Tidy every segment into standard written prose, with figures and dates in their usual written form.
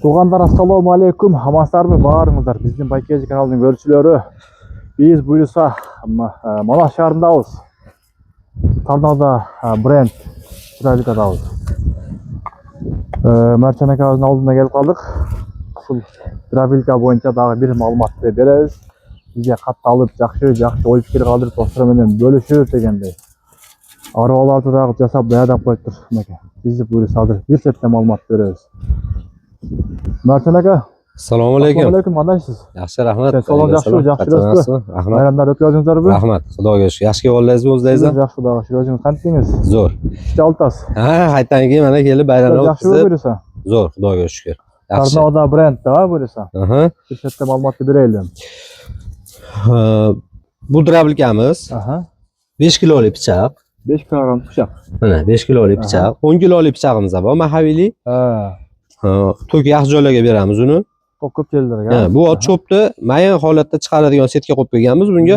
Tuğanlar assalomu alaykum. Amansizlarmi? Barыңыздар. Bizning Baykaji kanalining görüşçüleri. Biz buyursa Malax shahrindamiz. Tarnoda brend chiroylikadamiz. Marchan akamizning olduna kelib qoldik. Sul Travilka bo'yicha dag'i bir ma'lumot beramiz. Bizga xat olib, yaxshi o'y fikr qoldirib, dostlar bilan bo'lishib deganday. Arabalarda dag'i jasab bayadab qo'yib turibmiz. Bizni buyursa bir chetda ma'lumot beramiz. Marchan aka. Assalomu alaykum. Assalomu alaykum, qandaysizsiz? Yaxshi, rahmat. Sog'lom, yaxshi. Rahmat. Bayramlar o'tkazingizlarmi? Rahmat. Xudoga shukr. Yaxshi oldingizmi o'zingizmi? Yaxshi, xudoga shukr. O'zingiz qanday? Zo'r. Ikkita oltasi. Ha, qaytanga mana kelib bayramlar Yaxshi buyursa. Zo'r, xudoga shukr. Yaxshi. Tarnoda brendda buyursa. Aha. Bir chetda ma'lumotni beraylik. Bu drabilkamiz. Aha. 5 kilolik pichoq. 5 kilogram pichoq. Mana 5 kilolik pichoq. 10 kilolik pichog'imiz bor, mahalliyli. To'k yaxshi joylarga beramiz uni. Ko'p joylarga. Bu ot cho'pni mayin holatda chiqaradigan setga qo'yib qo'yganmiz. Bunga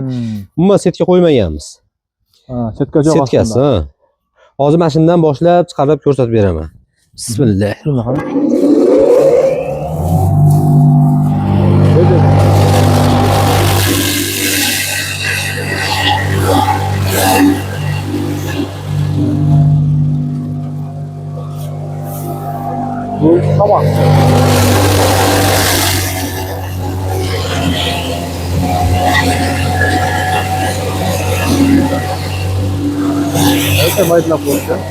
umuman setga qo'ymaganmiz. Setga joy setkasi. Hozir mashinadan boshlab chiqarib ko'rsatib beraman. Bismillah. Bu tamam. Evet, maytla koyacağım.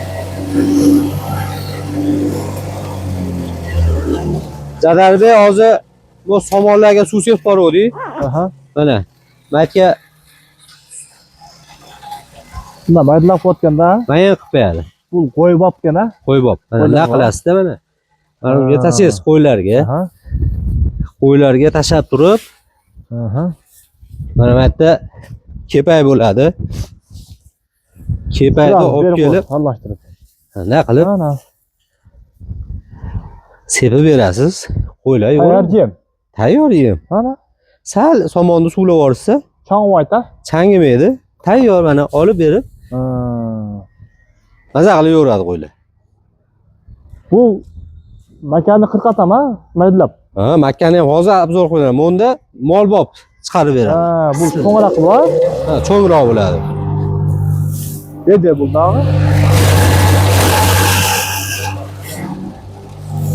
Jadalbek hozir bu somonlarga suv sepib boruvdik. Aha. Mana maytga Bunda maytla koyatganda mayin qilib beradi. bu qo'yib olibgana. Qo'yib olib. Mana nima qilasizda mana. Mana bunga tashlaysiz qo'ylarga. Aha. Qo'ylarga tashab turib, Aha. mana bu yerda kepay bo'ladi. Kepayni olib kelib, aralashtirib. nima qilib? Ana. Sepib berasiz. Qo'ylar yo'q. Tayyor yem. Tayyor yem. Ana. Sal somonni suvlab yuborsa, Chang'voyta. changimaydi. Tayyor mana olib berib, maza qilib yo'radi qo'ylar. Bu makani qirqatama, maydlab. Ha, makkani ham hozir obzor qilaman. Bunda mol bob chiqarib beradi. Bu to'ng'anoq bor. Ha, cho'ngroq bo'ladi. Dedi bundağı.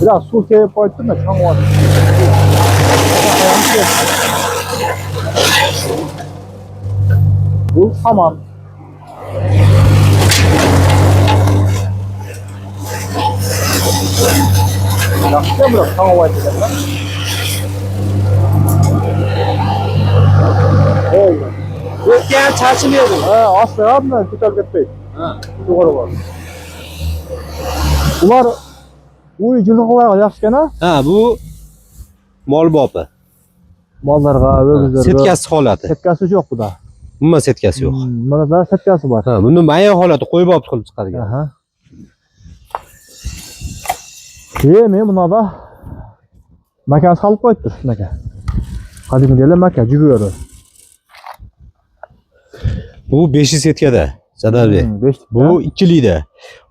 Biraz su sevip koydum da çang'voyta. Bu tamam. Yaxshi biroq chang'voyta dedim. Oldu. O'tgan charchimaydi. Asla yapma, ko'tarib ketmaydi. To'g'ri bor. Ular uy jilg'alarga yaxshigina. Ha, bu mol bobi. Mollarga, o'g'izlarga. Setkasi holati. Setkasi yo'q buda. Umuman setkasi yo'q. Mana da setkasi bor. Ha, buni mayin holati qo'yib olib qilib chiqargan. Aha. Men buna da makan solib qo'yibdi shunaka. Qadimgilar makan juguri. Bu 5 setkada. Jadalbek. Bu 2likda.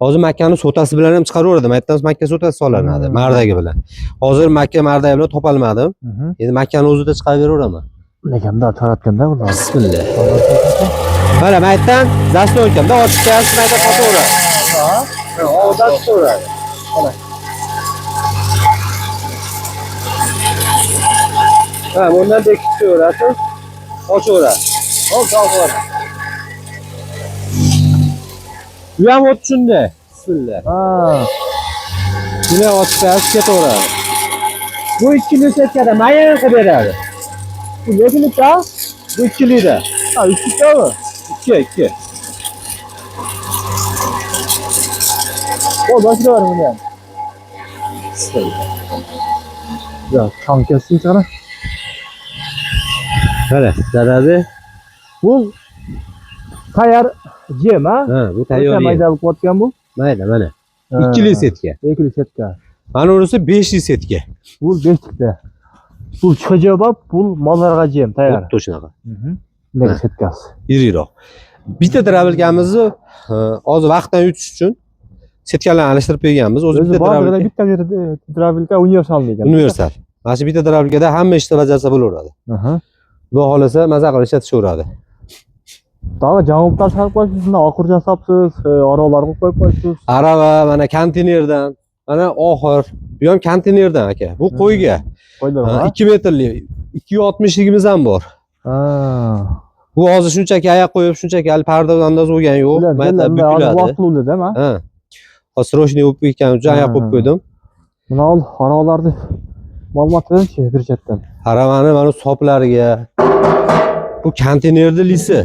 Hozir makkani sotasi bilan ham chiqaraveradi. Maytdan makka sotasi solinadi, mardagi bilan. Hozir makka mardagi bilan topolmadim. Endi makkani o'zida chiqarib beraveraman. Leganda taratganda bular. Bismillah. Mana maytdan zaslonkamda ochib mayda sotaveradi. Ha, odat so'radi. Mana. Ha, bundan bekitaverasiz. Ochaveradi. Hop, davor. Bu ham ot shunday. Bismillah. Ha. Buni ochib ketaveradi. Bu 2 setkada mayin qilib beradi. Bu nechilikda? Bu 2likda. Ha, 3likda mı? 2. O başka var mı yani? Ya çam kessin sana. Mana, Jadalbek. Bu tayyor yem ha? Ha, bu tayyor yem. Mayda qo'ygan bu? Mayda, mana. 2 setka. 2 setka. Mana bunisi 5 setka. Bu 5likda. Bu chiqajoq bor, bu mollarga yem tayyor. Xuddi shunaqa. Ne setkasi. Iriroq. Bitta drabilkamizni hozir vaqtdan yutish uchun setkalarni alishtirib qo'yganmiz. O'zi O'zi bitta bor dravlika. bitta Dravilka universal degan. Universal. Mana shu bitta dravlikada hamma ishni bajarsa bo'laveradi. Aha. Xudo xolasa maza qilib ishlatishaveradi. Daha javoblar sarf qo'ysiz, oxir jasabsiz, aralar qo'yib qo'ysiz. Arava mana konteynerdan, mana oxir. Bu ham konteynerdan aka. Bu qo'yga. Qo'ylar Ha, bor. 2 metrli 260ligimiz ham bor. Ha. Bu hozir shunchaki oyoq qo'yib, shunchaki hali parda andoz bo'lgani yo'q. Mayda bukiladi. Vaqtli dema. Ha. Osrochniy bo'lib ketgan uchun oyoq qo'yib qo'ydim. Mana ol aralarni ma'lumot beringchi bir chetdan. Aravani mana soplariga. Bu konteynerli lisi.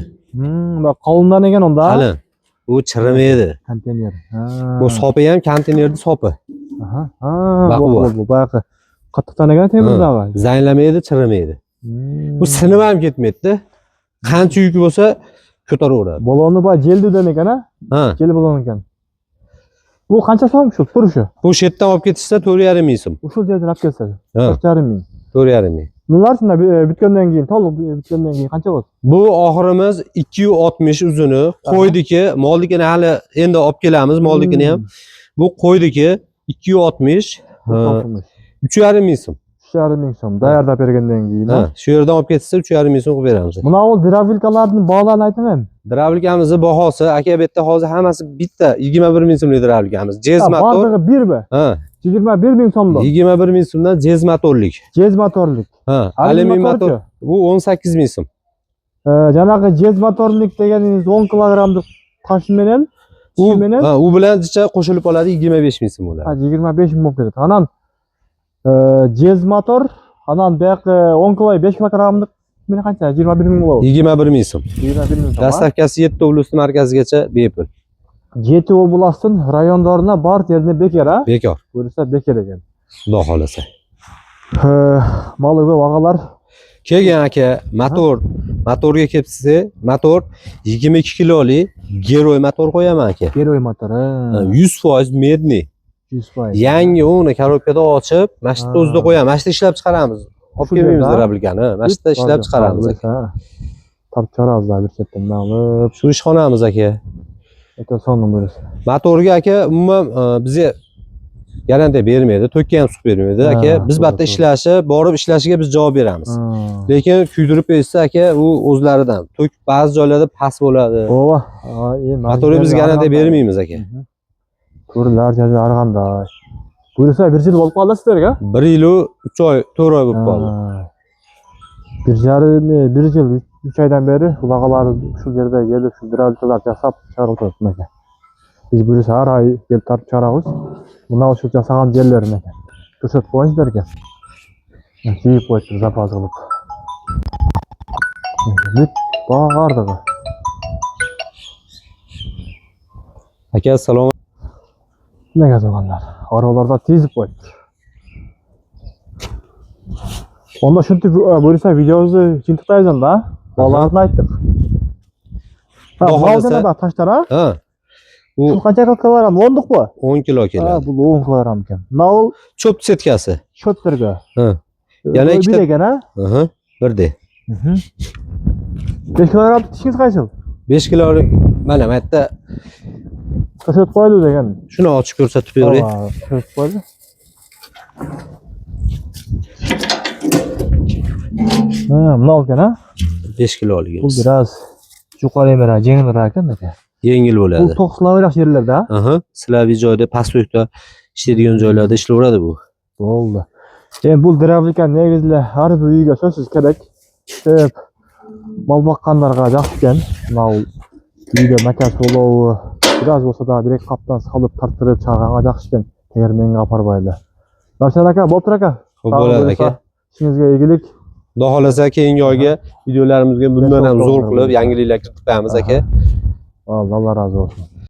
Bak qovundan ekan onda. Qalin. Bu chirimaydi. Konteyner. Ha. Bu sopi ham konteynerli sopi. Aha. Ha. Bak Bu bayağı qattiqdan ekan temizlag'i. Zanglamaydi, chirimaydi. Bu sinib ham ketmaydi. Qancha yuk bo'lsa ko'taraveradi. Balonni ba jeldidan ekan ha? Ha. Jel balon ekan. Bu qancha so'm shu turishi? Bu shetdan olib ketishsa 4,5 ming so'm. Shu yerdan olib kelsa. Ha. 4,5 ming. 4,5 ming. Bunlar shunda bitgandan keyin, to'liq bitgandan keyin qancha bo'ldi? Bu oxirimiz 260 uzuni. Qo'ydiki, molnikini hali endi olib kelamiz, molnikini ham. Bu qo'ydiki 260, 3,5 ming so'm. 3,5 ming so'm. Tayyorlab bergandan keyin. Ha, shu yerdan olib ketsa 3,5 ming so'm qilib beramiz. Buna ol dravilkalarning bog'larini aytaman. Dravlikamizni bahosi aka bu yerda hozir hammasi bitta 21 ming so'mlik dravlikamiz. Jez motor. Bog'lig'i 1 Ha. 21 ming so'mdan. 21 ming so'mdan jez motorlik. Jez motorlik. Ha, alyumin motor. Bu 18 ming so'm. Janaqa jez motorlik deganingiz 10 kilogramlik tosh bilan U bilan jicha qo'shilib oladi 25 ming so'm bo'ladi. 25 ming bo'lib ketadi. Anan jez motor, anan buyoqqa 10 kilo 5 kilogramlik meni qancha? 21 ming bo'ladi. 21 ming so'm. 21 ming so'm. Dastavkasi 7 oblast markazigacha bepul. 7 oblastdan rayonlarına bar yerine bekar ha? Bekor. Buyursa bekar ekan. Xudo xolasa. Malı ko'p ağalar. Kelgan aka, motorga kelibsiz, motor 22 kilolik Geroy motor qo'yaman aka. Geroy motor. 100% medniy. 100%. Yangi uni korobkada ochib, mana shu o'zida qo'yamiz. Mana shu chiqarib chiqaramiz. Olib kelmaymiz dravlikani. Mana shu ishlab chiqaramiz aka. Tap chiqaramiz bir chetdan olib. Shu ishxonamiz aka. Aka sonun buyursa. Motorga aka umuman bizga garantiya bermaydi, tokka ham suv bermaydi aka. Biz bitta ishlashi, borib ishlashiga biz javob beramiz. Lekin kuydirib bersa aka, u o'zlaridan. Tok ba'zi joylarda past bo'ladi. Ova, motorga biz garantiya bermaymiz aka. Turlar joyi arganda. Buyursa bir yil bo'lib qoldi sizlarga? 1 yil 3 oy, 4 oy bo'lib qoldi. 1 yil 3 aydan beri ulag'alar shu yerda kelib, shu dravlikalar jasab chiqarib turibdi aka. Biz buyursa har oy kelib tartib chiqaramiz. Buna shu jasagan yerlerini ekan. Ko'rsatib qo'yingizlarga. Kiyib qo'yibdi zapas qilib. Bit bog'ardig'i. Aka assalomu Nega so'g'anlar? Aralarda tezib qo'yibdi. Onda shunday buyursa videomizni chintiqtaysan-da. Bolalarni aytdik. Ha, bog'dan tashlar ha? Ha. Bu qancha kilogram? 10lik bu? 10 kilo keladi. Bu 10 kilogram ekan. Navl cho'p setkasi. cho'plarga. Ha. Yana ikkita ekan ha? Aha, birde. 5 kilogram tishingiz qaysi? 5 kilo mana bu yerda Ko'rsatib qo'ydi degan. shuni ochib ko'rsatib beray. Ko'rsatib qo'ydi. Mana ekan ha? 5 kilolik. Bu biraz yuqoriroq, yengilroq ekan aka. Yengil bo'ladi. Bu to'qslavroq yerlarda. Aha, Slaviy joyda, pastlikda ishlaydigan joylarda ishlayveradi bu. Bo'ldi. Endi bu dravlika negizli har bir uyga so'zsiz kerak. Deb mol boqqanlarga yaxshi ekan. Mana uyda makas bo'lovi biraz bo'lsa da bir qopdan solib tartirib chaqaga yaxshi ekan. Tegermenga aparmaydi. Ravshan aka, bo'ptir aka. Xo'p bo'ladi aka. Ishingizga egilik. Xudo xolasa keyingi oyga videolarimizga bundan ham zo'r qilib yangiliklar kiritib qo'yamiz aka. Allah razı olsun.